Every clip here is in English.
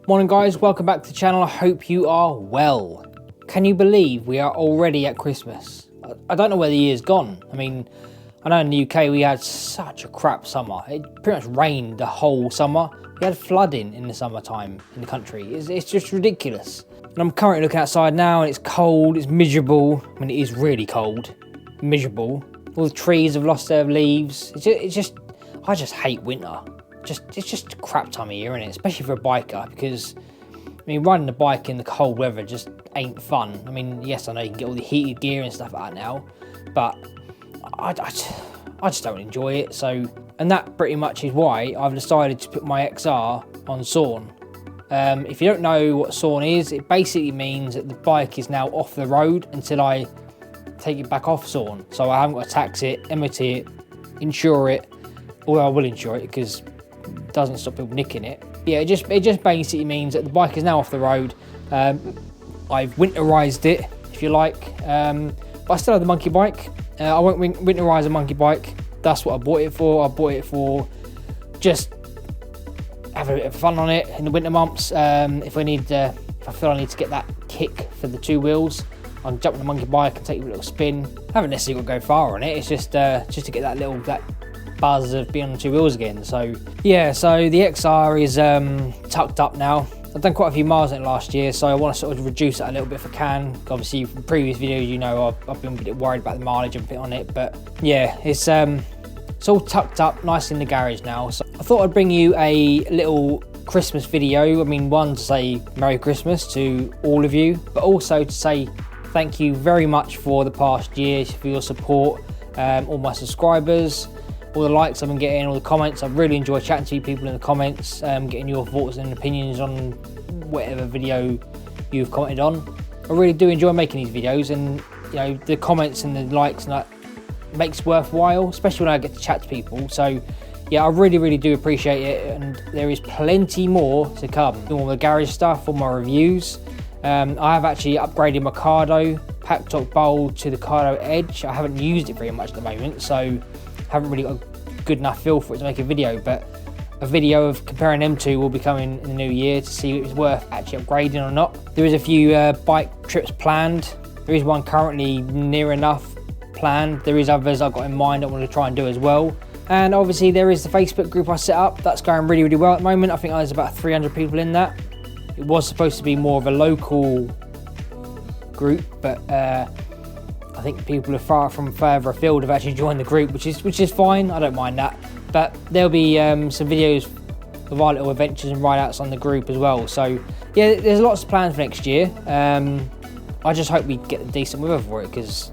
Morning guys, welcome back to the channel. I hope you are well. Can you believe we are already at Christmas? I don't know where the year's gone. I mean, I know in the UK we had such a crap summer. It pretty much rained the whole summer. We had flooding in the summertime in the country. It's just ridiculous. And I'm currently looking outside now and it's cold, it's miserable. I mean, it is really cold, miserable. All the trees have lost their leaves. I just hate winter. It's just a crap time of year, isn't it? Especially for a biker, because I mean, riding a bike in the cold weather just ain't fun. I mean, yes, I know you can get all the heated gear and stuff like that now, but I just don't enjoy it. So, and that pretty much is why I've decided to put my XR on sawn. If you don't know what sawn is, it basically means that the bike is now off the road until I take it back off sawn. So I haven't got to tax it, MOT it, insure it, although I will insure it because doesn't stop people nicking it. Yeah, it just basically means that the bike is now off the road. I've winterized it, if you like, but I still have the monkey bike. I won't winterize a monkey bike. That's what I bought it for. I bought it for just have a bit of fun on it in the winter months. If I feel I need to get that kick for the two wheels, I'll jump on the monkey bike and take a little spin. I haven't necessarily got to go far on it. It's just to get that buzz of being on two wheels again. So yeah, so the XR is tucked up now. I've done quite a few miles in it last year, so I want to sort of reduce that a little bit if I can. Obviously from previous videos, you know, I've been a bit worried about the mileage and fit on it, but yeah, it's all tucked up nice in the garage now. So I thought I'd bring you a little Christmas video. I mean, one to say Merry Christmas to all of you, but also to say thank you very much for the past year, for your support, all my subscribers, all the likes I've been getting, all the comments. I've really enjoyed chatting to you people in the comments, getting your thoughts and opinions on whatever video you've commented on. I really do enjoy making these videos, and you know, the comments and the likes and that makes worthwhile, especially when I get to chat to people. So yeah, I really do appreciate it, and there is plenty more to come. All the garage stuff, all my reviews. I have actually upgraded my Cardo pack top bowl to the Cardo Edge. I haven't used it very much at the moment, so haven't really got a good enough feel for it to make a video, but a video of comparing them two will be coming in the new year to see if it's worth actually upgrading or not. There is a few bike trips planned. There is one currently near enough planned. There is others I've got in mind I want to try and do as well. And obviously there is the Facebook group I set up. That's going really well at the moment. I think there's about 300 people in that. It was supposed to be more of a local group, but I think people are further afield have actually joined the group, which is fine. I don't mind that. But there'll be some videos of our little adventures and ride-outs on the group as well. So yeah, there's lots of plans for next year. I just hope we get a decent weather for it, because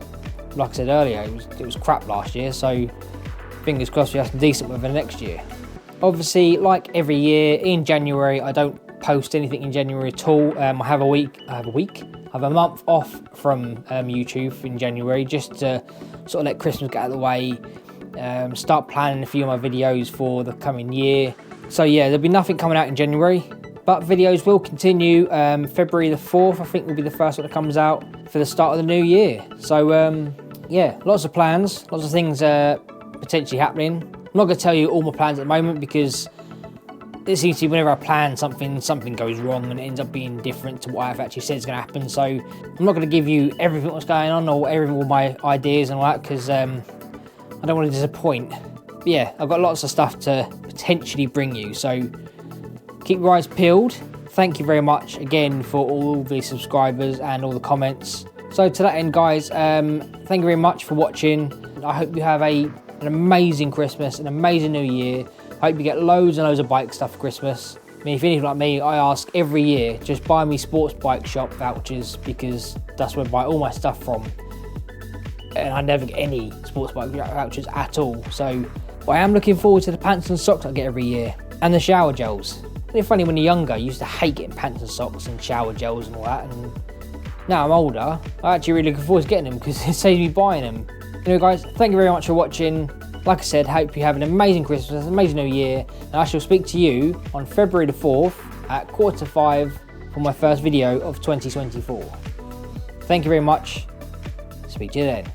like I said earlier, it was crap last year. So fingers crossed we have some decent weather next year. Obviously, like every year in January, I don't post anything in January at all. I have a month off from YouTube in January, just to sort of let Christmas get out of the way, start planning a few of my videos for the coming year. So yeah, there'll be nothing coming out in January, but videos will continue. February the 4th, I think, will be the first one that comes out for the start of the new year. So yeah, lots of plans, lots of things potentially happening. I'm not going to tell you all my plans at the moment, because it seems to be whenever I plan something goes wrong and it ends up being different to what I've actually said is going to happen. So I'm not going to give you everything that's going on or all my ideas and all that, because I don't want to disappoint. But yeah, I've got lots of stuff to potentially bring you, so keep your eyes peeled. Thank you very much again for all the subscribers and all the comments. So to that end, guys, thank you very much for watching. I hope you have an amazing Christmas, an amazing New Year. I hope you get loads and loads of bike stuff for Christmas. I mean, if you're anything like me, I ask every year, just buy me sports bike shop vouchers, because that's where I buy all my stuff from. And I never get any sports bike vouchers at all. So I am looking forward to the pants and socks I get every year, and the shower gels. It's funny, when you're younger, you used to hate getting pants and socks and shower gels and all that. And now I'm older, I'm actually really looking forward to getting them, because it saves me buying them. Anyway guys, thank you very much for watching. Like I said, hope you have an amazing Christmas, an amazing New Year, and I shall speak to you on February the 4th at 4:45 for my first video of 2024. Thank you very much. Speak to you then.